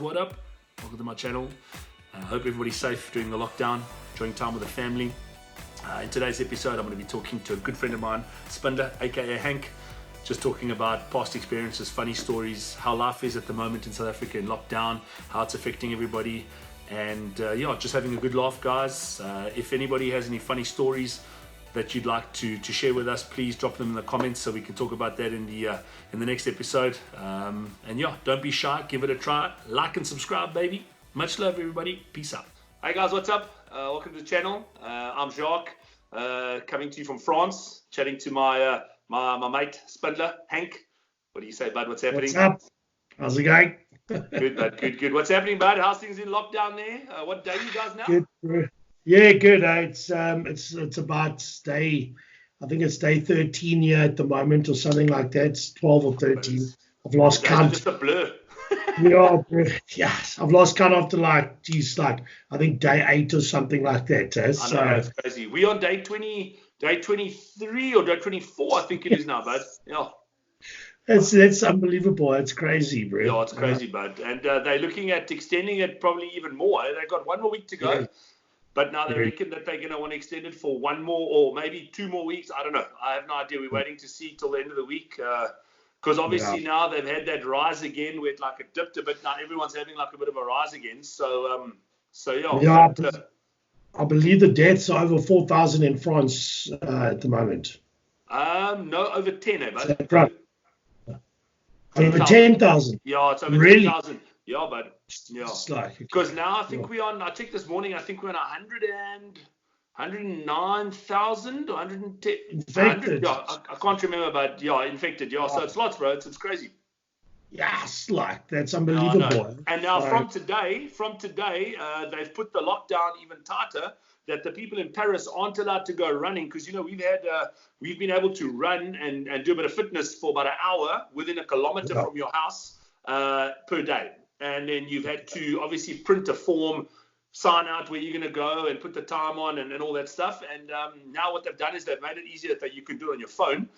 what up? Welcome to my channel. Hope everybody's safe during the lockdown, enjoying time with the family. In today's episode, I'm going to be talking to a good friend of mine, Spindler, aka Hank, just talking about past experiences, funny stories, how life is at the moment in South Africa in lockdown, how it's affecting everybody, and just having a good laugh, guys. If anybody has any funny stories that you'd like to share with us, please drop them in the comments so we can talk about that in the next episode. Don't be shy, give it a try, like and subscribe, baby. Much love, everybody. Peace out. Hey guys, what's up? Welcome to the channel. I'm Jacques, coming to you from France, chatting to my mate Spindler, Hank. What do you say, bud? What's happening? What's up? How's it going? Good, bud. Good. What's happening, bud? How's things in lockdown there? What day are you guys now? Good, bro. Yeah, good. It's about day, I think it's day 13 here at the moment or something like that. It's 12 or 13. I've lost count. Just a blur. Yeah, bro. Yes, I've lost count after I think day 8 or something like that. I know, it's crazy. We on day 20, day 23 or day 24, I think it is now, bud. Yeah. That's unbelievable. It's crazy, bro. Yeah, it's crazy, bud. And they're looking at extending it probably even more. They've got 1 more week to go. Yeah. But now they reckon that they're going to want to extend it for 1 more or maybe 2 more weeks. I don't know. I have no idea. We're waiting to see till the end of the week. Because obviously now they've had that rise again where it dipped a bit. Now everyone's having a bit of a rise again. So yeah. I believe the deaths are over 4,000 in France at the moment. No, over 10, bud. Right. Over 10,000. Yeah, it's over really? 10,000. Yeah, but yeah. Because now I think I checked this morning, I think we're on 109,000 or 110. Infected. Yeah, I can't remember, but yeah, infected. Yeah, so it's lots, bro. It's crazy. Yes, that's unbelievable. And now from today, they've put the lockdown even tighter. That the people in Paris aren't allowed to go running because we've been able to run and do a bit of fitness for about an hour within a kilometer from your house per day. And then you've had to obviously print a form, sign out where you're going to go and put the time on and all that stuff. And now what they've done is they've made it easier that you can do it on your phone.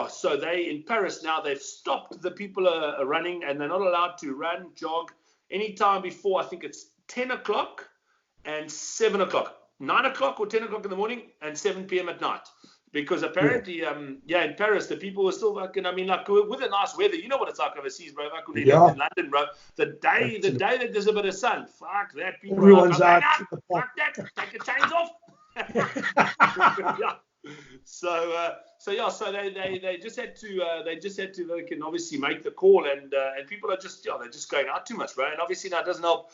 So they in Paris now, they've stopped the people are running and they're not allowed to run, jog anytime before, I think it's 10 o'clock and 7 o'clock, 9 o'clock or 10 o'clock in the morning and 7 p.m. at night. Because apparently, in Paris, the people were still with the nice weather. You know what it's like overseas, bro. In London, bro. The day that there's a bit of sun, fuck that. People everyone's out. Fuck that. Take your chains off. So they just had to they can obviously make the call and people are just they're just going out too much, bro. And obviously now it doesn't help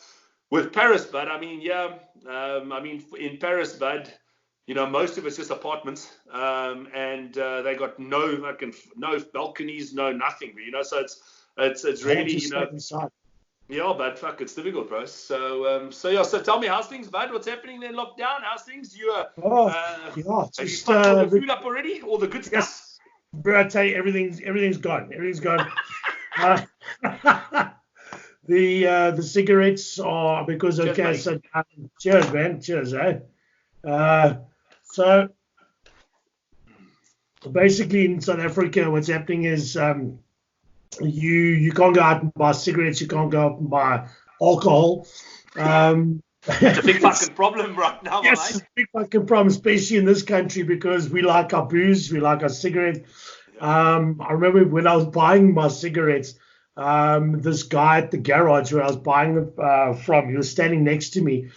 with Paris, but in Paris, bud. Most of it's just apartments, and they got no balconies, no nothing. So it's really yeah, but fuck, it's difficult, bro. So tell me, how's things, bud? What's happening there in lockdown? How's things? Have you fucked all the food up already? All the good stuff? Yes, bro. I tell you, everything's gone. Everything's gone. The cigarettes are because cheers, man. Cheers, eh? So basically in South Africa, what's happening is you can't go out and buy cigarettes, you can't go out and buy alcohol. It's a big fucking problem right now, yes, mate. It's a big fucking problem, especially in this country because we like our booze, we like our cigarette. I remember when I was buying my cigarettes, this guy at the garage where I was buying them from, he was standing next to me.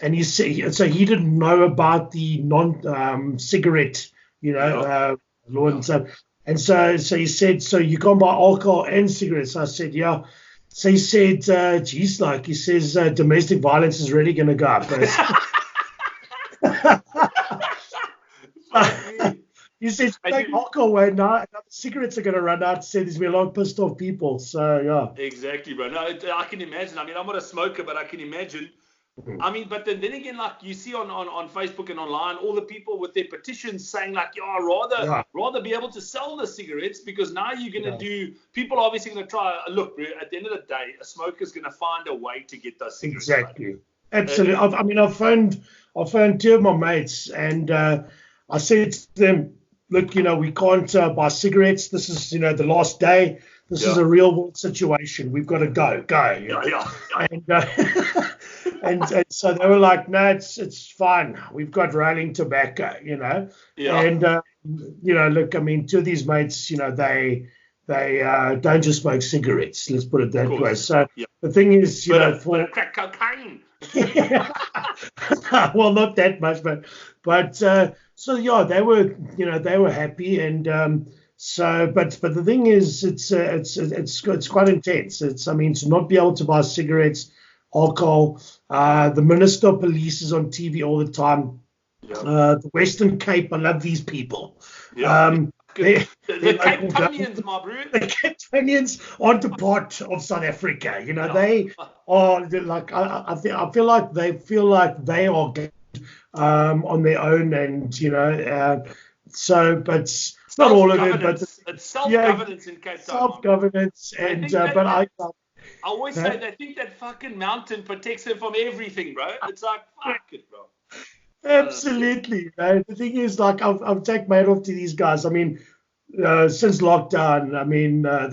And he said, so he didn't know about the non-cigarette, law and stuff. And so he said, so you can't buy alcohol and cigarettes. I said, yeah. So he said, he says, domestic violence is really going to go up. He says, take alcohol away now. Cigarettes are going to run out. He said there's going to be a lot of pissed off people. So, yeah. Exactly, bro. No, I can imagine. I'm not a smoker, but I can imagine. But then again, like you see on Facebook and online, all the people with their petitions saying rather be able to sell the cigarettes because now you're going to do, people are obviously going to try, look, at the end of the day, a smoker's going to find a way to get those cigarettes. Exactly. Right? Absolutely. I've phoned 2 of my mates and I said to them, look, we can't buy cigarettes. This is, the last day. This is a real world situation. We've got to go. And, and so they were like, no, it's fine. We've got rolling tobacco, And, look, I mean, two of these mates, they don't just smoke cigarettes. Let's put it that way. So the thing is, for crack cocaine. Well, not that much, but so yeah, they were happy, and but the thing is, it's quite intense. To not be able to buy cigarettes, alcohol. The Minister of Police is on TV all the time. The Western Cape, I love these people. The Cape Townians, my bro. The Cape Townians aren't a part of South Africa. They are like I feel like they are good on their own, and so, but it's not all of it. But it's self-governance in Cape Town. Self-governance, and but I always say they think that fucking mountain protects them from everything, bro. It's like fuck it, bro. Absolutely, man. The thing is, like, I've taken my hat off to these guys. I mean, since lockdown,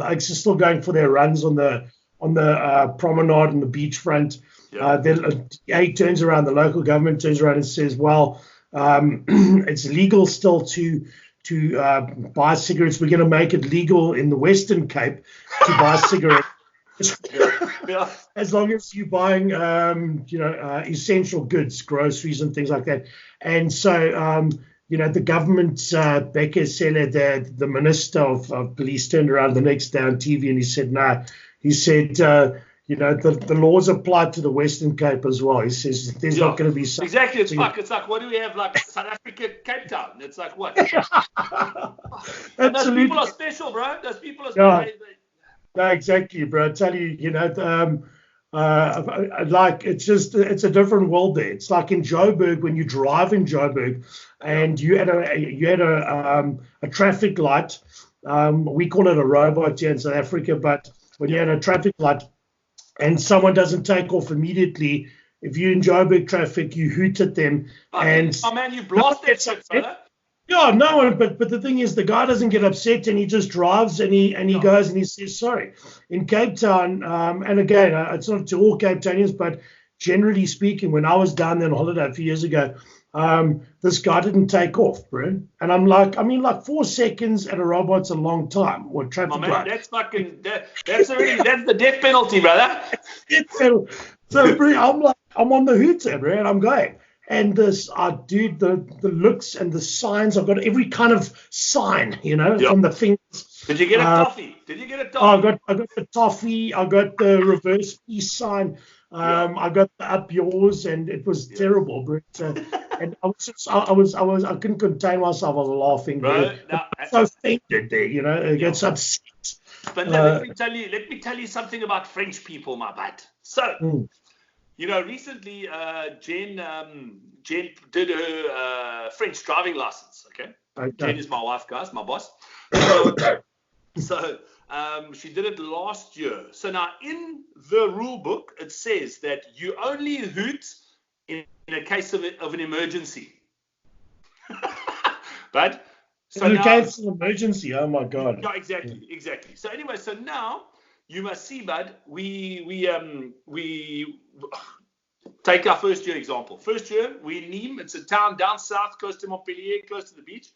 I'm still going for their runs on the promenade and the beachfront. Then he turns around, the local government turns around and says, well, it's legal still to buy cigarettes. We're going to make it legal in the Western Cape to buy cigarettes. As long as you're buying, essential goods, groceries and things like that. And so, the government, Becker Seller, the Minister of Police, turned around the next day on TV and he said, no. He said, the laws apply to the Western Cape as well. He says there's not going to be... Exactly. It's like, what do we have, like South Africa, Cape Town? It's like, what? And those people are special, bro. Those people are special. No, exactly, bro. I tell you, like it's a different world there. It's like in Joburg, when you drive in Joburg, and you had a traffic light. We call it a robot here in South Africa, but when you had a traffic light and someone doesn't take off immediately, if you're in Joburg traffic, you hoot at them. Man, you blast that shit, brother. Yeah, no one. But the thing is, the guy doesn't get upset, and he just drives, and he goes and he says sorry. In Cape Town, and again, it's not to all Cape Townians, but generally speaking, when I was down there on holiday a few years ago, this guy didn't take off, bro. And I'm like, 4 seconds at a robot's a long time. Or traffic light. That's fucking that's the death penalty, brother. So, bro, I'm on the hooter, bro, and I'm going. And this, dude, the looks and the signs, I've got every kind of sign, from the things. Did you get a toffee? I got the toffee. I got the reverse peace sign. I got the up yours, and it was terrible, bro. And I couldn't contain myself. I was laughing, bro. I'm so offended there, It gets upset. But let me tell you something about French people, my bud. So. Recently, Jen did her French driving license. Okay. Jen is my wife, guys, my boss. So she did it last year. So now in the rule book, it says that you only hoot in a case of an emergency. But in a case of emergency, oh my God. Yeah, exactly. So anyway, so now. You must see, bud. We take our first year example. First year, we're in Nîmes. It's a town down south, close to Montpellier, close to the beach.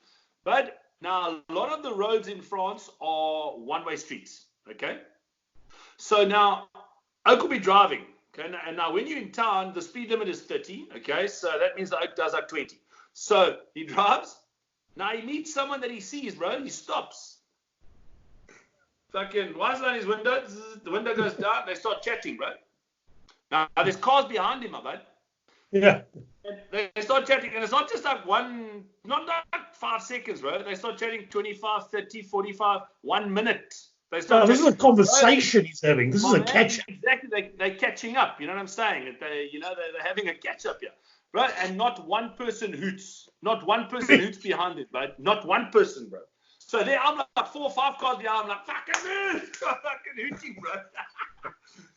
But now a lot of the roads in France are one-way streets. Okay. So now, Oak will be driving. Okay. And now when you're in town, the speed limit is 30. Okay. So that means the Oak does like 20. So he drives. Now he meets someone that he sees, bro. He stops. Fucking winds down his window, the window goes down, they start chatting, bro. Now there's cars behind him, my bud. Yeah. And they start chatting, and it's not just like not like 5 seconds, bro. They start chatting 25, 30, 45, 1 minute. They start this is a conversation he's having. This is a catch-up. Exactly, they're catching up, you know what I'm saying? They're having a catch-up here. Bro, and not one person hoots. Not one person hoots behind it, bro. Not one person, bro. So there, I'm like 4 or 5 cars behind. I'm like, fucking move! Fucking hooting, bro.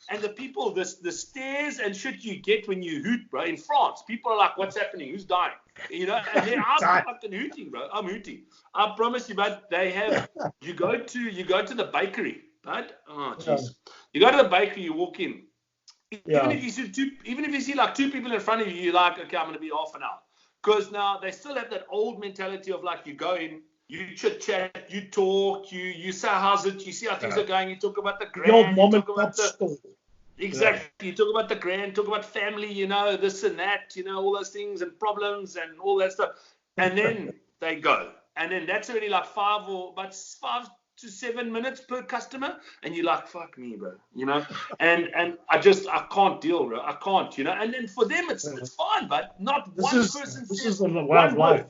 And the people, the stares and shit you get when you hoot, bro. In France, people are like, what's happening? Who's dying? And then I'm fucking hooting, bro. I'm hooting. I promise you, bro. They have. You go to the bakery. bud. Oh, Yeah. jeez. You go to the bakery, you walk in. Yeah. Even if you see like two people in front of you, you're like, okay, I'm going to be half an hour. Because now they still have that old mentality of like, you go in, you chit chat, you talk, you say how's it, you see how things are going, you talk about the The old grand, you mom and talk about pop the store. exactly, you talk about the grand, talk about family, this and that, all those things and problems and all that stuff, and then they go, and then that's already like 5 to 7 minutes per customer, and you're like, fuck me, bro, and I can't deal, bro, I can't, and then for them it's fine, but not This one is person this says is the way one of life. word.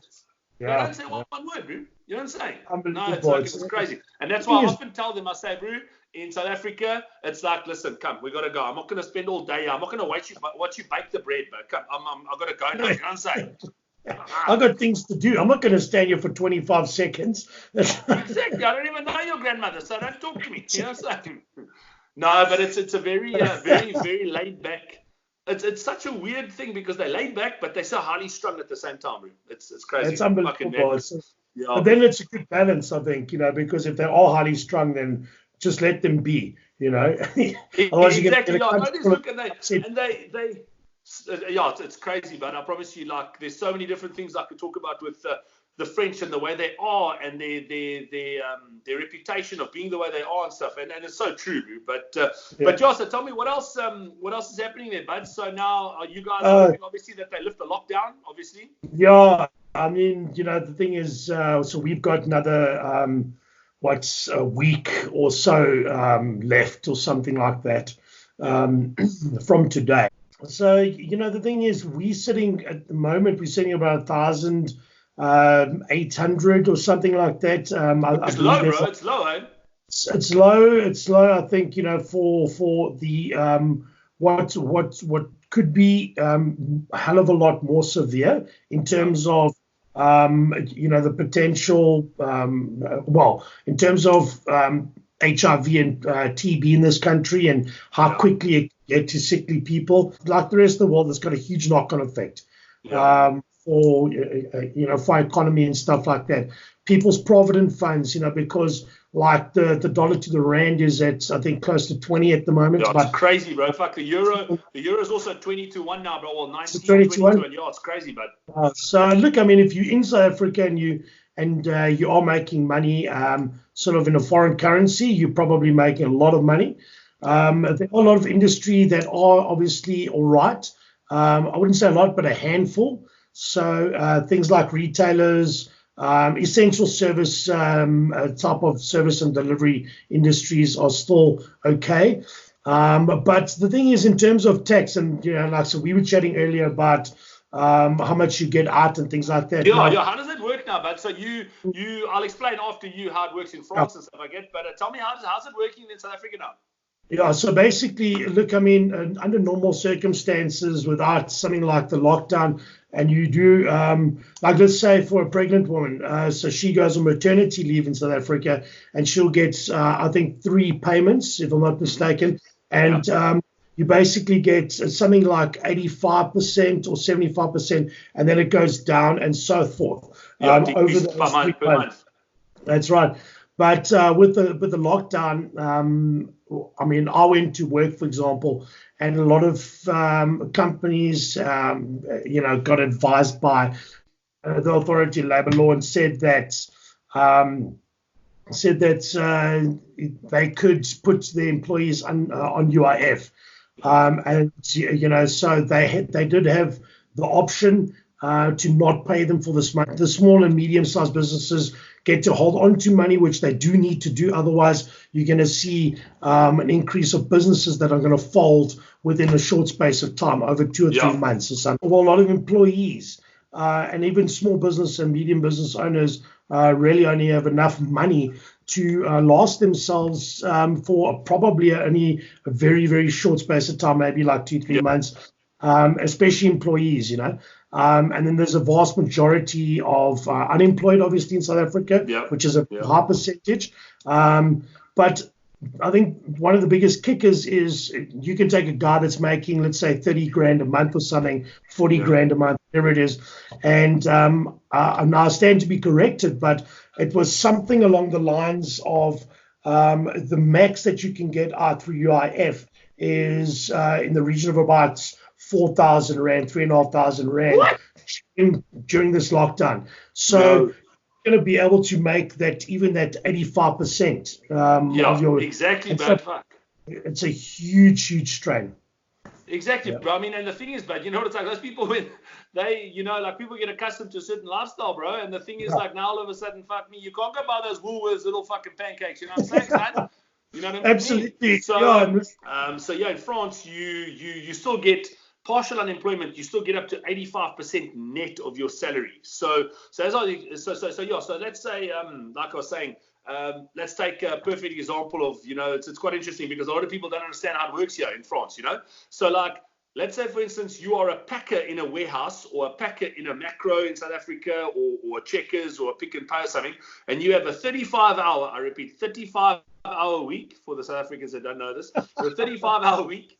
They Yeah. don't say one word, bro. You know what I'm saying? No, Unbelievable. it's crazy. And that's why I often tell them, I say, bro, in South Africa, it's like, listen, come, we got to go. I'm not going to spend all day here. I'm not going to watch you bake the bread, bro. Come, I've got to go now. You know what I'm saying? I've got things to do. I'm not going to stand here for 25 seconds. Exactly. I don't even know your grandmother, so don't talk to me. You know what I'm saying? No, but it's a very, very, very laid back. It's such a weird thing because they're laid back, but they're so highly strung at the same time, bro. It's crazy. It's unbelievable. Yeah. But then it's a good balance, I think, because if they are highly strung, then just let them be, Otherwise, exactly. you Yeah, just look, and they yeah, it's crazy, but I promise you, like, there's so many different things I could talk about with the French and the way they are and their reputation of being the way they are and stuff, and it's so true, but yeah, so tell me what else is happening there, bud? So now are you guys hoping, obviously, that they lift the lockdown, obviously? Yeah, I mean, the thing is, so we've got another a week or so left or something like that from today. So, the thing is, we're sitting about 1,800 or something like that. It's low, bro. It's low, eh? It's low. It's low. I think for the what could be a hell of a lot more severe in terms of the potential. In terms of HIV and TB in this country and how quickly it get to sickly people. Like the rest of the world, it's got a huge knock-on effect for economy and stuff like that. People's provident funds, because like the dollar to the rand is at, I think, close to 20 at the moment. Yeah, it's crazy, bro. Fuck, the euro is also 20 to 1 now, bro. Well, 19 20 to 1. Yeah, it's crazy, bud. So look, I mean, if you're in South Africa and you are making money sort of in a foreign currency, you're probably making a lot of money. There are a lot of industry that are obviously all right. I wouldn't say a lot, but a handful. So things like retailers, essential service type of service and delivery industries are still okay. But the thing is, in terms of tax, and so we were chatting earlier about how much you get out and things like that. Yeah. How does that work now, bud? So I'll explain after you how it works in France and stuff I get. But tell me, how's it working in South Africa now? Yeah, so basically, look, I mean, under normal circumstances, without something like the lockdown, and you do, like let's say for a pregnant woman, so she goes on maternity leave in South Africa, and she'll get, I think, 3 payments, if I'm not mistaken, and you basically get something like 85% or 75%, and then it goes down and so forth. Over the per month. That's right. But with the lockdown, I mean, I went to work, for example, and a lot of companies, got advised by the authority of labor law and said that they could put the employees on UIF, and so they did have the option to not pay them for this month. The small and medium-sized businesses get to hold on to money, which they do need to do. Otherwise, you're going to see an increase of businesses that are going to fold within a short space of time, over 2 or 3 months or something. Well, a lot of employees and even small business and medium business owners really only have enough money to last themselves for probably only a very, very short space of time, maybe like 2-3 months, especially employees, and then there's a vast majority of unemployed, obviously, in South Africa, which is a high percentage. But I think one of the biggest kickers is you can take a guy that's making, let's say, 30 grand a month or something, 40 grand a month, whatever it is. And now I stand to be corrected, but it was something along the lines of The max that you can get out through UIF is in the region of about 4,000 rand, 3,500 rand during this lockdown. So you're going to be able to make that, even that 85% of your. Exactly, bro. Fuck. It's a huge strain. Exactly, bro. I mean, and the thing is, but you know what it's like? Those people, when they, like people get accustomed to a certain lifestyle, bro. And the thing is, like now all of a sudden, fuck me, you can't go buy those Woolworths little fucking pancakes. You know what I'm saying, son? You know what I mean? Absolutely. So, in France, you still get partial unemployment. You still get up to 85% net of your salary. So let's say, like I was saying. Let's take a perfect example of, it's quite interesting because a lot of people don't understand how it works here in France, So like, let's say, for instance, you are a packer in a warehouse or a packer in a Macro in South Africa or a Checkers or a Pick and Pay or something, and you have a 35-hour week for the South Africans that don't know this, so a 35-hour week.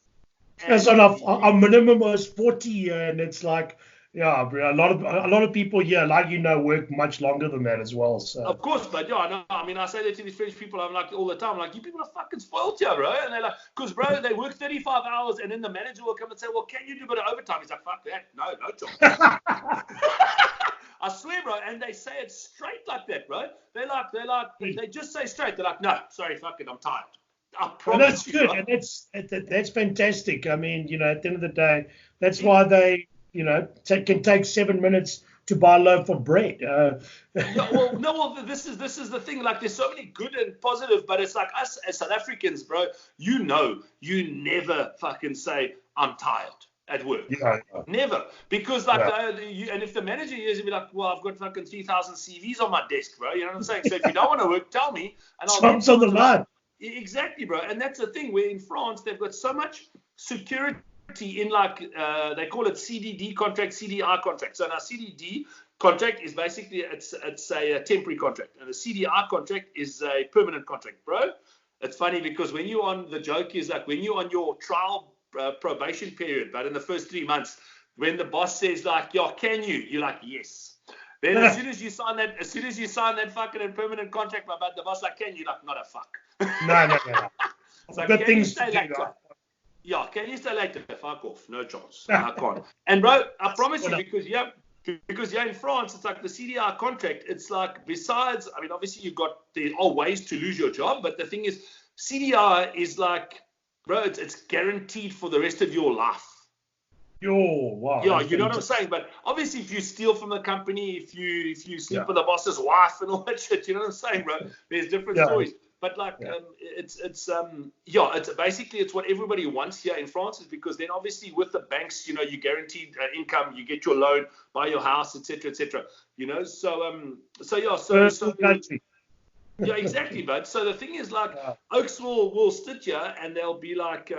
Yes, and our minimum was 40, and it's like, yeah, a lot of people here, work much longer than that as well. So. Of course, but I know. I mean, I say that to these French people. I'm like all the time. I'm like, you people are fucking spoiled here, bro. And they're like, because bro, they work 35 hours, and then the manager will come and say, well, can you do a bit of overtime? He's like, fuck that, no job. I swear, bro. And they say it straight like that, bro. They just say straight. They're like, no, sorry, fuck it, I'm tired. I promise you. And that's good, and that's fantastic. I mean, at the end of the day, that's why they. Can take 7 minutes to buy a loaf of bread. This is the thing. Like, there's so many good and positive, but it's like us as South Africans, bro. You never fucking say I'm tired at work. Yeah. Never, because and if the manager hears it, be like, well, I've got fucking 3,000 CVs on my desk, bro. You know what I'm saying? So if you don't want to work, tell me, and I'll get on the line. Exactly, bro. And that's the thing. Where in France they've got so much security. In they call it CDD contract, CDI contract. So now CDD contract is basically it's a temporary contract, and a CDI contract is a permanent contract, bro. It's funny because when you're on, the joke is like when you're on your trial probation period, but in the first 3 months, when the boss says like, yeah, can you? You're like, yes. Then as soon as you sign that fucking permanent contract, but the boss like, can you? Like, not a fuck. No. It's like, good things to do. Yeah, can you stay later? Fuck off. No chance. I can't. And bro, I promise you, because in France, it's like the CDI contract. It's like, besides, I mean, obviously there are ways to lose your job, but the thing is, CDI is like, bro, it's guaranteed for the rest of your life. Wow. Yeah, you know what I'm saying? But obviously, if you steal from the company, if you sleep with the boss's wife and all that shit, you know what I'm saying, bro? There's different stories. But it's basically it's what everybody wants here in France, is because then obviously with the banks, you guaranteed income, you get your loan, buy your house, etc. Yeah, exactly, bud. So the thing is, like, Oaks will sit here and they'll be like,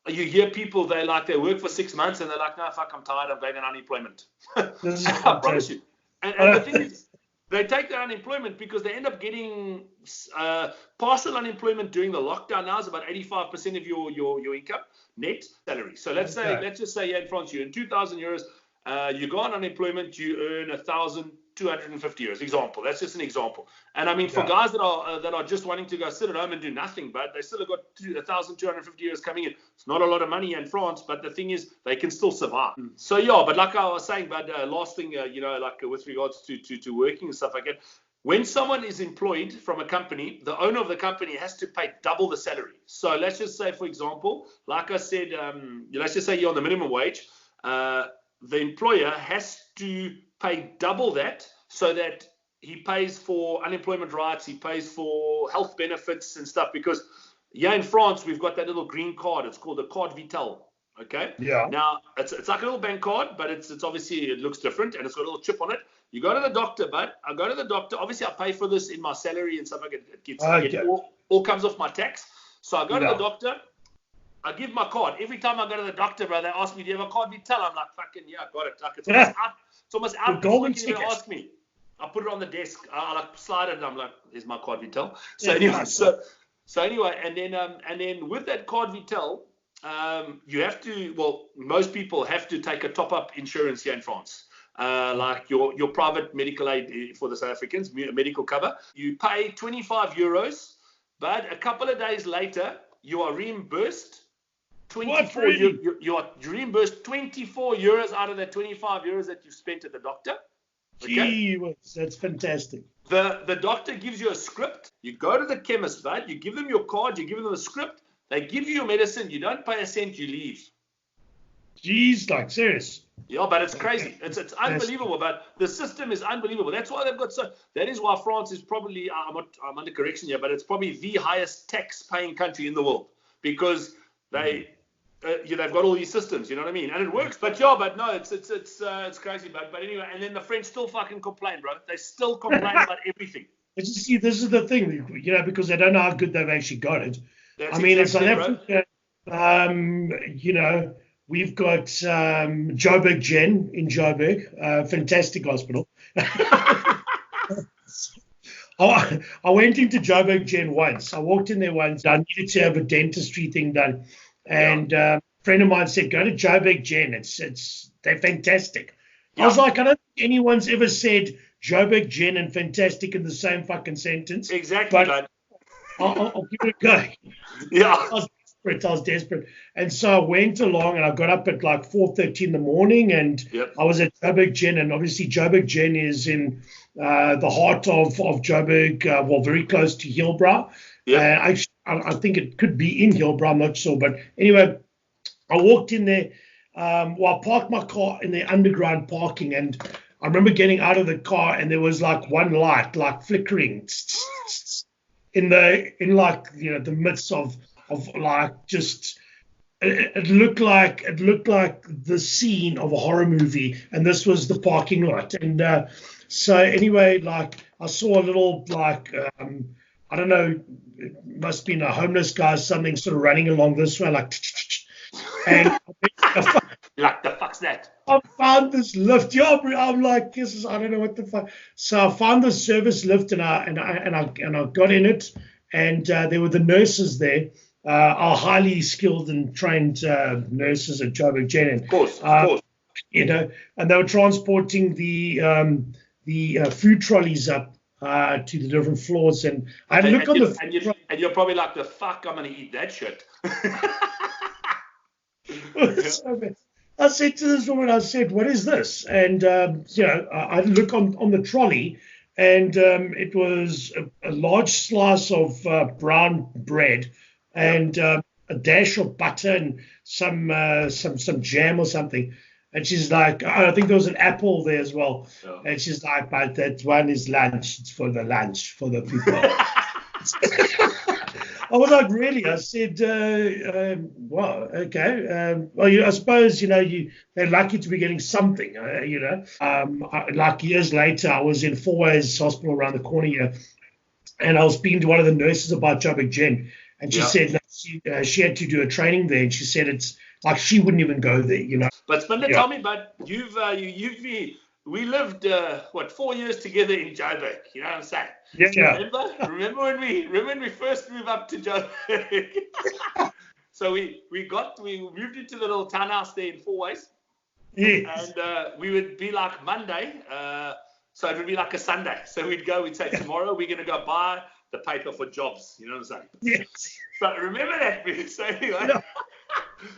you hear people, they work for 6 months and they're like, no, fuck, I'm tired, I'm going on unemployment. I promise you. And the thing is, they take their unemployment because they end up getting partial unemployment during the lockdown. Now is about 85% of your income net salary. So let's just say in France, you earn 2,000 euros. You go on unemployment, you earn 1,250 euros. Example. That's just an example. And I mean, for guys that are just wanting to go sit at home and do nothing, but they still have got 1,250 euros coming in. It's not a lot of money in France, but the thing is, they can still survive. So but like I was saying, but last thing, with regards to working and stuff like that, when someone is employed from a company, the owner of the company has to pay double the salary. So let's just say, for example, like I said, let's just say you're on the minimum wage. The employer has to pay double that, so that he pays for unemployment rights, he pays for health benefits and stuff, because in France we've got that little green card. It's called a carte vitale. Okay. Yeah. Now it's like a little bank card, but it's obviously, it looks different and it's got a little chip on it. You go to the doctor, but I go to the doctor. Obviously, I pay for this in my salary and stuff like that. It all comes off my tax. So I go to the doctor. I give my card. Every time I go to the doctor, bro, they ask me, do you have a card vitale? I'm like, fucking yeah, I got it. Like, it's almost out before you can even ask me. I put it on the desk. I like slide it, and I'm like, here's my card vitale. So anyway, and then with that card vitale, you have to. Well, most people have to take a top-up insurance here in France. like your private medical aid for the South Africans, medical cover. You pay 25 euros, but a couple of days later, you are reimbursed 24 really? you are reimbursed 24 euros out of the 25 euros that you spent at the doctor. Okay? Gee, that's fantastic. The doctor gives you a script. You go to the chemist, right? You give them your card, you give them a script. They give you your medicine. You don't pay a cent, you leave. Jeez, like serious. Yeah, but it's crazy. It's unbelievable. But the system is unbelievable. That's why they've got so. That is why France is probably. I'm under correction here, but it's probably the highest tax-paying country in the world because they've got all these systems. You know what I mean? And it works. But no, it's crazy. But anyway, and then the French still fucking complain, bro. They still complain about everything. But you see, this is the thing, because they don't know how good they've actually got it. That's in South Africa, we've got Joburg Gen in Joburg, fantastic hospital. I went into Joburg Gen once. I walked in there once. I needed to have a dentistry thing done. And a friend of mine said, go to Joburg Gen. They're fantastic. Yeah. I was like, I don't think anyone's ever said Joburg Gen and fantastic in the same fucking sentence. Exactly, but I'll give it a go. Yeah. I was desperate. And so I went along and I got up at like 4:30 in the morning and I was at Joburg Gen. And obviously Joburg Gen is in the heart of Joburg, very close to Hillbrow. I think it could be in Hillbrow, I'm not sure. But anyway, I walked in there. I parked my car in the underground parking, and I remember getting out of the car and there was like one light like flickering in the midst of like just it looked like the scene of a horror movie, and this was the parking lot. And so anyway, like I saw a little like I don't know, it must have been a homeless guy or something sort of running along this way like and like the fuck's that? I found this lift. Yeah, I'm like, I don't know what the fuck. So I found the service lift and I got in it, and there were the nurses there, our highly skilled and trained nurses at Joburg Gen. Of course. And they were transporting the food trolleys up to the different floors, and I had a look on the. And you're probably like, the fuck, I'm gonna eat that shit. I said to this woman, what is this? And, I look on the trolley, and it was a large slice of brown bread and a dash of butter and some jam or something. And she's like, I think there was an apple there as well. Oh. And she's like, but that one is lunch. It's for the lunch, for the people. I was like, really? I said, well, okay. I suppose, they're lucky to be getting something, like years later, I was in Fourways Hospital around the corner here, and I was speaking to one of the nurses about Joburg Gen, and she said she had to do a training there, and she said it's like she wouldn't even go there, But Spinda, tell me, but we lived 4 years together in Joburg. You know what I'm saying? Yeah. Remember when we first moved up to Joburg? So we moved into the little townhouse there in Fourways. Yes. And we would be like Monday. So it would be like a Sunday. So we'd say tomorrow we're gonna go buy the paper for jobs. You know what I'm saying? Yes. So remember that. So anyway. Yeah.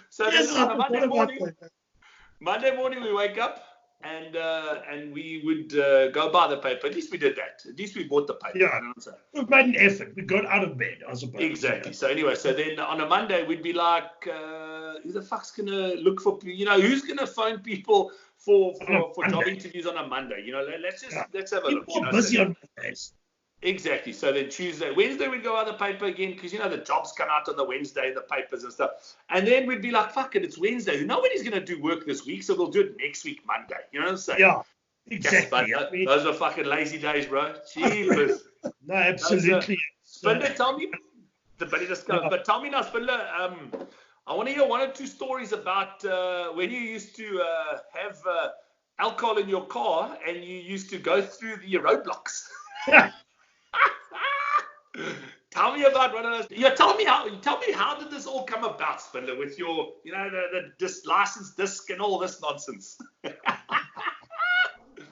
So yes, then on a Monday morning we wake up. And we would go buy the paper. At least we did that. At least we bought the paper. Yeah. You know what I'm saying? We made an effort. We got out of bed, I suppose. Exactly. So anyway, then on a Monday we'd be like, who the fuck's gonna look for? Who's gonna phone people for job interviews on a Monday? Let's have a look. People are busy on Mondays. Exactly. So then Wednesday we'd go out the paper again because the jobs come out on the Wednesday, the papers and stuff. And then we'd be like, fuck it, it's Wednesday. Nobody's going to do work this week, so we'll do it next week, Monday. You know what I'm saying? Yeah, exactly. Yes, those are fucking lazy days, bro. Jeepers. No, absolutely. Spinda, tell me, but tell me now, Spinda, I want to hear one or two stories about when you used to have alcohol in your car and you used to go through the roadblocks. Tell me about one of those. Tell me how did this all come about, Spinda, with your, the license disc and all this nonsense.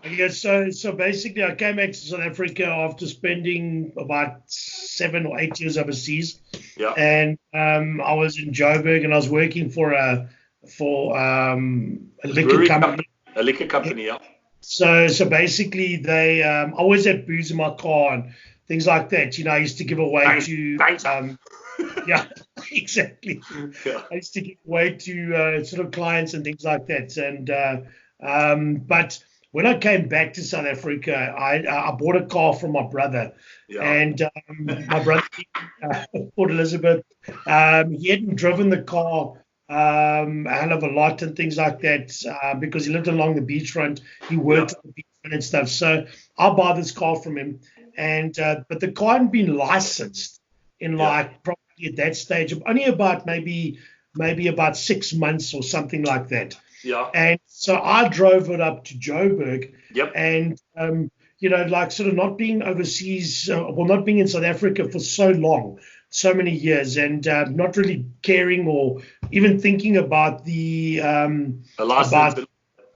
Yeah, so basically, I came back to South Africa after spending about 7 or 8 years overseas, Yeah. and I was in Joburg, and I was working for a liquor Brewery company. A liquor company, yeah. So basically, they I always had booze in my car and things like that. I used to give away to yeah, exactly. Yeah. I used to give away to sort of clients and things like that. And but when I came back to South Africa, I bought a car from my brother, Yeah. and my brother, Port Elizabeth, he hadn't driven the car a hell of a lot and things like that because he lived along the beachfront. He worked on the beachfront and stuff. So I'll buy this car from him, and but the car hadn't been licensed in like probably at that stage, only about maybe about 6 months or something like that. Yeah. And so I drove it up to Joburg, Yep. and like sort of not being overseas, not being in South Africa for so long, so many years, and not really caring or even thinking about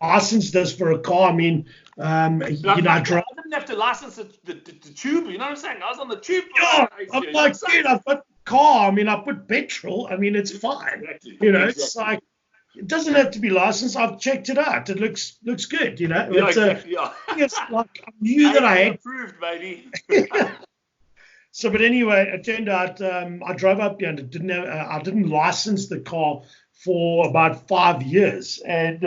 license this for a car. I mean, I drove. I didn't have to license the tube. You know what I'm saying? I was on the tube. Yeah, I'm like, dude, I've got a car. I mean, I put petrol. I mean, it's fine. Exactly. It's like it doesn't have to be licensed. I've checked it out. It looks good. Yeah, it's exactly. it's like I knew that I had approved, baby. So, but anyway, it turned out I drove up here and I didn't license the car for about 5 years, and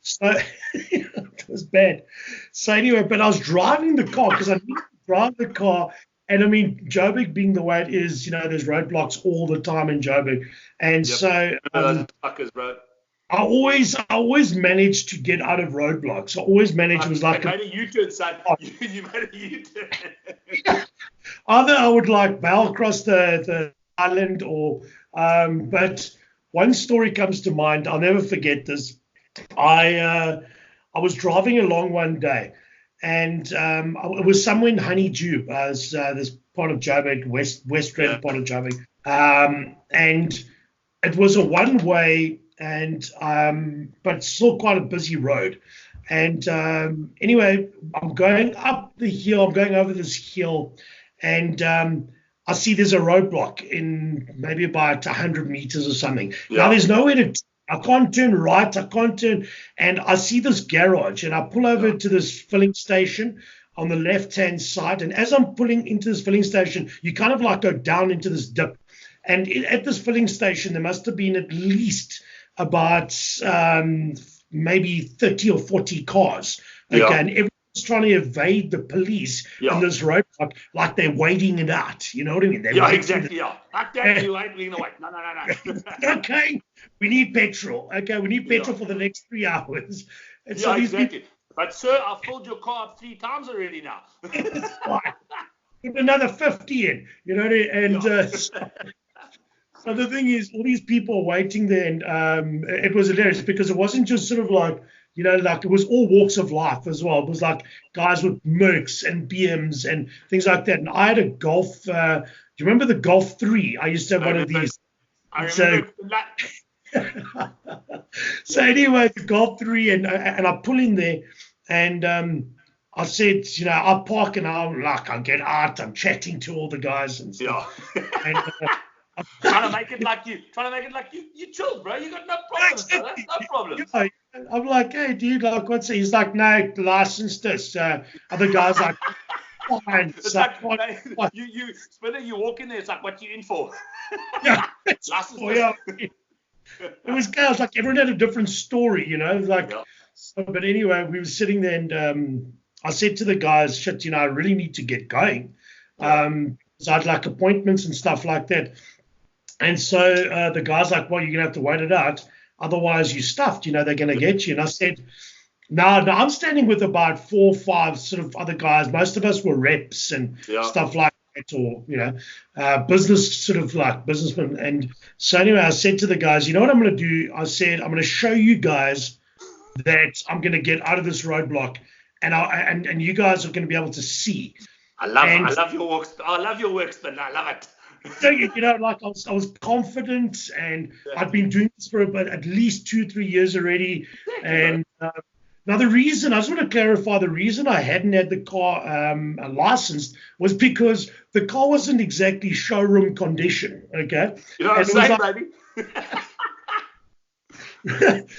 so it was bad. So anyway, but I was driving the car because I needed to drive the car. And I mean, Joburg being the way it is, there's roadblocks all the time in Joburg. And so bro. I always managed to get out of roadblocks. I always managed. It was like made a U-turn, son. You made a U-turn. Either I would like bail across the island or, but one story comes to mind. I'll never forget this. I was driving along one day, and it was somewhere in Honeydew, this part of Joburg, west part of Joburg, and it was a one-way, and but still quite a busy road. And anyway, I'm going up the hill. I'm going over this hill, and I see there's a roadblock in maybe about 100 meters or something. Yeah. Now there's nowhere to. I can't turn right. I can't turn. And I see this garage, and I pull over to this filling station on the left-hand side. And as I'm pulling into this filling station, you kind of like go down into this dip. And at this filling station, there must have been at least about maybe 30 or 40 cars. Okay, and everyone's trying to evade the police in this roadblock, like they're waiting it out. You know what I mean? Exactly. Like that, you ain't leaning away. No. Okay, we need petrol. Okay, we need petrol for the next 3 hours. And so exactly. People, but sir, I've filled your car up 3 times already now. It's fine. Put another 50 in. You know, and so the thing is, all these people are waiting there, and it was hilarious because it wasn't just sort of like, like it was all walks of life as well. It was like guys with Mercs and BMs and things like that. And I had a Golf. Do you remember the Golf 3? I used to have one of these. I remember that. So anyway, the Golf 3, and I pull in there, and I said, I park, and I get out. I'm chatting to all the guys and stuff. And, trying to make it like you chilled, bro. You got no problems, bro. No problems. I'm like, hey, dude, like, what's it? He's like, no, license this. Other guys like, fine. It's like you walk in there, it's like, what you in for? Yeah. License this. It was chaos. Like, everyone had a different story, like. Yeah. So, but anyway, we were sitting there, and I said to the guys, shit, I really need to get going. So I'd like appointments and stuff like that. And so the guy's like, well, you're going to have to wait it out. Otherwise, you're stuffed. They're going to get you. And I said, no, I'm standing with about 4 or 5 sort of other guys. Most of us were reps and stuff like that, or, business, sort of like businessmen. And so anyway, I said to the guys, you know what I'm going to do? I said, I'm going to show you guys that I'm going to get out of this roadblock. And you guys are going to be able to see. I love your works. I love your works, but I love it. So, like I was confident, and I'd been doing this for about at least 2-3 years already. And Now, the reason, I just want to clarify, the reason I hadn't had the car licensed was because the car wasn't exactly showroom condition, okay? You know what I'm And it was saying, like, baby?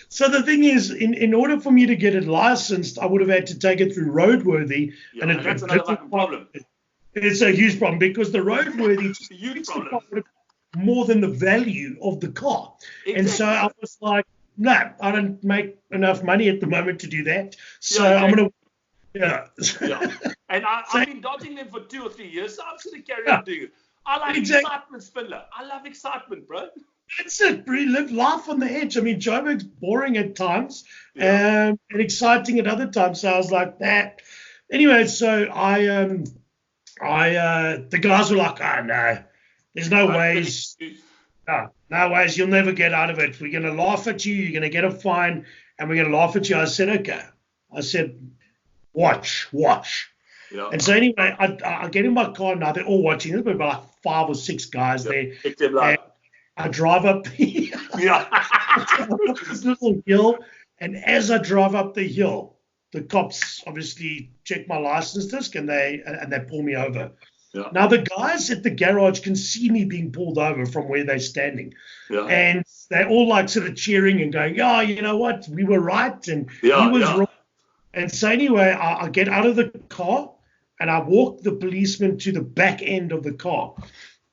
so the thing is, in order for me to get it licensed, I would have had to take it through roadworthy. Yeah, and that's another fucking problem. It's a huge problem because the roadworthy It's a huge problem. more than the value of the car. Exactly. And so I was like, no, I don't make enough money at the moment to do that. So Yeah, I'm exactly. going to, Yeah. And I've been dodging them for 2 or 3 years, so I'm just going to carry on doing it. I like excitement, Spindler. I love excitement, bro. That's it, bro. Live life on the edge. I mean, Joburg's boring at times and exciting at other times. So I was like, that. Anyway, so the guys were like, oh, no, there's no ways. No ways. You'll never get out of it. We're going to laugh at you. You're going to get a fine, and we're going to laugh at you. I said, okay. I said, watch. Yeah. And so anyway, I get in my car now. They're all watching. There's about like 5 or 6 guys there. And I drive up this little hill, and as I drive up the hill, the cops obviously check my license disc and they pull me over. Yeah. Now the guys at the garage can see me being pulled over from where they're standing, and they're all like sort of cheering and going, "Yeah, you know what? We were right, and he was wrong." And so anyway, I get out of the car and I walk the policeman to the back end of the car,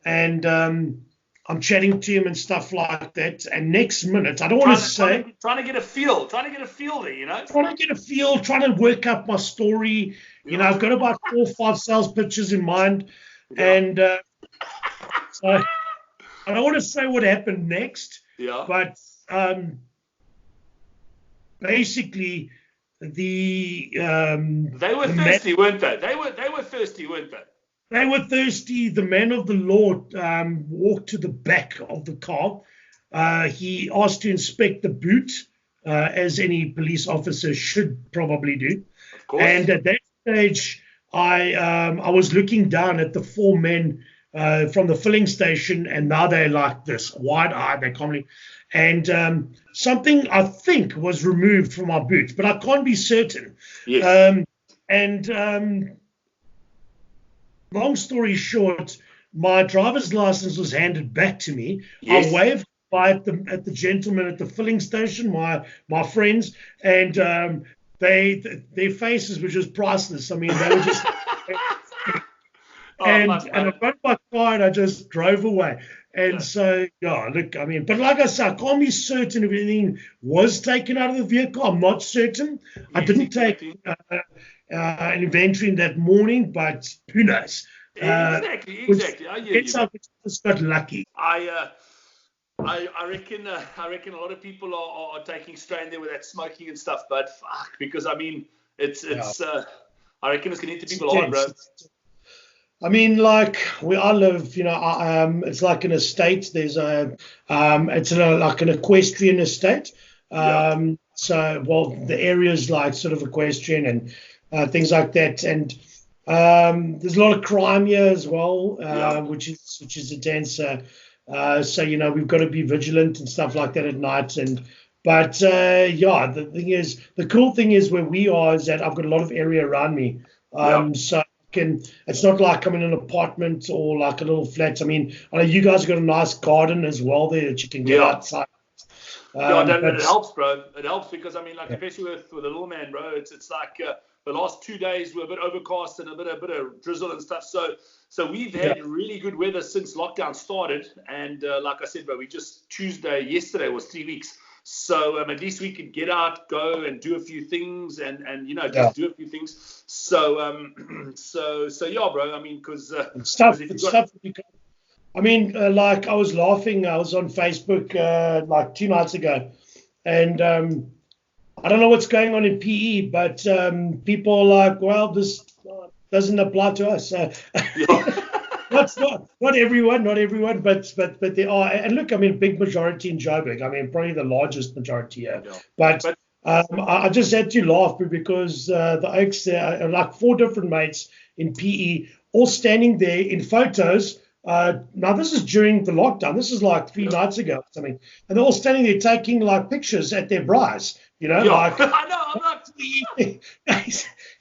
and I'm chatting to him and stuff like that. And next minute, I don't want to say... Trying to get a feel there, you know? Trying to get a feel, trying to work up my story. You know, I've got about 4 or 5 sales pitches in mind. Yeah. And so I don't want to say what happened next. Yeah. But basically, they were thirsty, weren't they? They were thirsty, weren't they? They were thirsty. The man of the law walked to the back of the car. He asked to inspect the boot, as any police officer should probably do. Of course. And at that stage, I was looking down at the 4 men from the filling station, and now they're like this, wide-eyed, they're coming. And something, I think, was removed from my boot, but I can't be certain. Yes. Long story short, my driver's license was handed back to me. Yes. I waved by at the gentleman at the filling station, my friends, and their faces were just priceless. I mean, they were just... and I got my car and I just drove away. And so, look, I mean, but like I said, I can't be certain if anything was taken out of the vehicle. I'm not certain. Yes, I didn't take an inventory in that morning, but who knows? Exactly. I hear you. I just got lucky. I reckon a lot of people are taking strain there with that smoking and stuff, but fuck, because I mean, it's I reckon it's going to hit the people hard, bro. I mean, like where I live, you know, it's like an estate. There's like an equestrian estate. So, well, the area's like sort of equestrian and things like that. And there's a lot of crime here as well, which is intense. So, you know, we've got to be vigilant and stuff like that at night. But the cool thing is where we are is that I've got a lot of area around me. So it's not like I'm in an apartment or like a little flat. I mean, I know you guys got a nice garden as well there that you can get outside. It helps, bro. It helps because, I mean, like, especially with the little man, bro, it's like the last 2 days were a bit overcast and a bit of drizzle and stuff. So we've had really good weather since lockdown started. And like I said, bro, yesterday was 3 weeks. So at least we could get out, go and do a few things and you know, just do a few things. So yeah, bro. I mean, because stuff. I mean, like I was laughing. I was on Facebook like 2 nights ago, and I don't know what's going on in PE, but people are like, well, this doesn't apply to us. Not everyone, but there are. And look, I mean, big majority in Joburg. I mean, probably the largest majority here. Yeah. But I just had to laugh because the Oaks, there are like 4 different mates in PE, all standing there in photos Now this is during the lockdown. This is like 3 nights ago or something, and they're all standing there taking like pictures at their bras. Like I know. I'm like,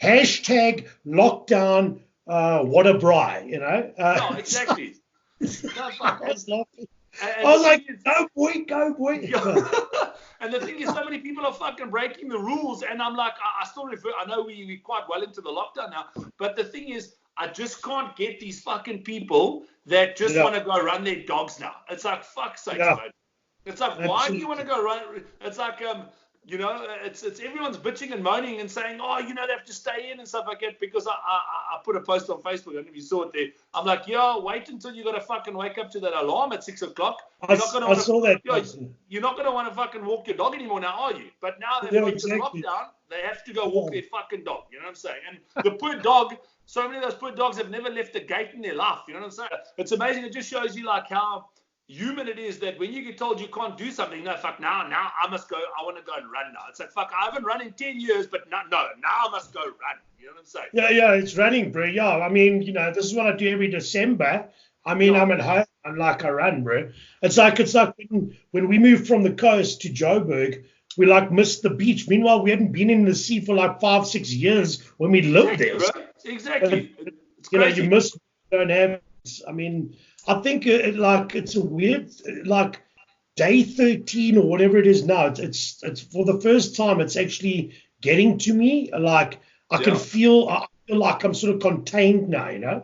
hashtag lockdown. What a bri. no, exactly. No, fuck. I was laughing. And I was like, go boy. And the thing is, so many people are fucking breaking the rules, and I'm like, I still refer. I know we're quite well into the lockdown now, but the thing is, I just can't get these fucking people that just want to go run their dogs now. It's like, fuck's sake, man. It's like, why do you want to go run? It's like, it's everyone's bitching and moaning and saying, oh, they have to stay in and stuff like that, because I put a post on Facebook, I don't know if you saw it there. I'm like, wait until you got to fucking wake up to that alarm at 6 o'clock. I saw that. You're not going to want to fucking walk your dog anymore now, are you? But now they've got the lockdown, they have to go walk their fucking dog. You know what I'm saying? And the poor dog, so many of those poor dogs have never left a gate in their life. You know what I'm saying? It's amazing. It just shows you like how human it is that when you get told you can't do something, no, fuck, now I must go, I want to go and run now. It's like, fuck, I haven't run in 10 years, but now I must go run. You know what I'm saying? Yeah, it's running, bro. Yeah, I mean, this is what I do every December. I mean, I'm at home, I'm like, I run, bro. It's like when we moved from the coast to Joburg, we like missed the beach. Meanwhile, we hadn't been in the sea for like 5-6 years when we lived there. Bro. Exactly. It's crazy. You miss, don't have. I mean, I think it's a weird, like day 13 or whatever it is now. It's for the first time it's actually getting to me. Like I feel like I'm sort of contained now.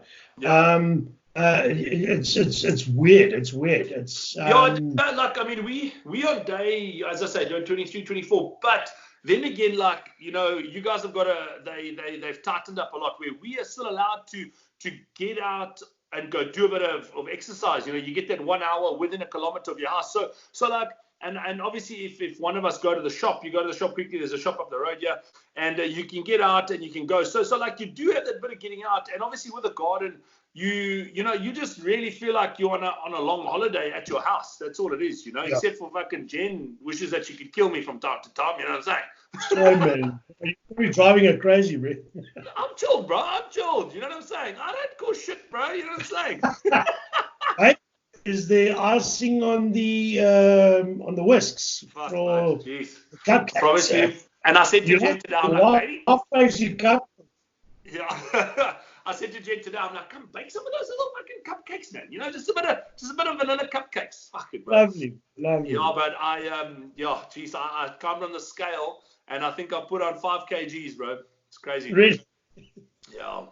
It's weird. It's weird. It's like, I mean, we on day, as I say, doing 23, 24, but then again, like, you guys have got they've tightened up a lot where we are still allowed to get out and go do a bit of exercise. You get that 1 hour within a kilometer of your house. So like, and obviously if one of us go to the shop, you go to the shop quickly, there's a shop up the road, and you can get out and you can go. So like, you do have that bit of getting out, and obviously with a garden, you just really feel like you're on a long holiday at your house. That's all it is, except for fucking Jen wishes that she could kill me from time to time, you know what I'm saying? Sorry, man. You're driving her crazy, bro. I'm chilled, bro. I'm chilled. You know what I'm saying? I don't cause shit, bro. You know what I'm saying? Hey, is there icing on the whisks? Fuck, for jeez. Cupcakes? Probably. And I said to Jen today, I'm like, baby. I'll face you cup. Yeah. I said to Jen today, I'm like, come bake some of those little fucking cupcakes, man. Just a bit of vanilla cupcakes. Fuck it, bro. Lovely. Yeah, but I climbed on the scale and I think I put on 5 kgs, bro. It's crazy. Really? Yeah.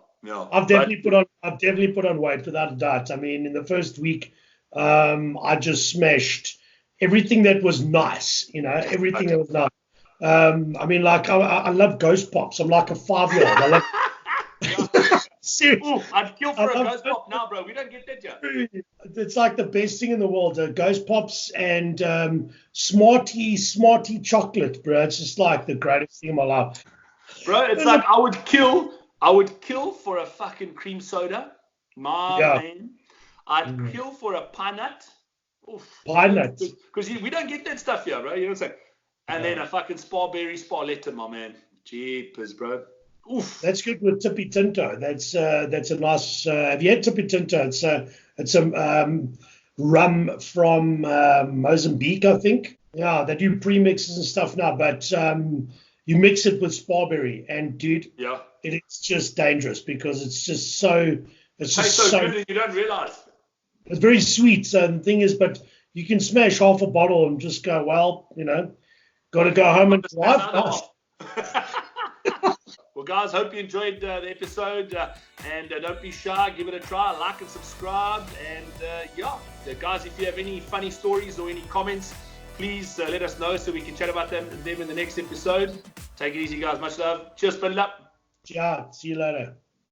I've definitely put on weight without a doubt. I mean, in the first week, I just smashed everything that was nice. Everything that was nice. I mean, like I love Ghost Pops. I'm like a 5-year-old. I love. Seriously. Ooh, I'd kill for a Ghost Pop now, bro. We don't get that yet. It's like the best thing in the world. Ghost Pops and Smarty chocolate, bro. It's just like the greatest thing in my life. Bro, it's like I would kill for a fucking cream soda. Man. I'd kill for a pine nut. Pine nuts. Because we don't get that stuff here, bro. You know what I'm saying? And then a fucking Sparberry Sparletta, my man. Jeepers, bro. Oof. That's good with Tippy Tinto. That's a nice. Have you had Tippy Tinto? It's a rum from Mozambique, I think. Yeah, they do premixes and stuff now, but you mix it with Sparberry, and dude, it's just dangerous because it's just so. It's just so good that you don't realize. It's very sweet. So the thing is, but you can smash half a bottle and just go, got to go home and drive. Well, guys, hope you enjoyed the episode, and don't be shy. Give it a try, like and subscribe, and guys, if you have any funny stories or any comments, please let us know so we can chat about them in the next episode. Take it easy, guys. Much love. Cheers, split it up. Yeah, see you later.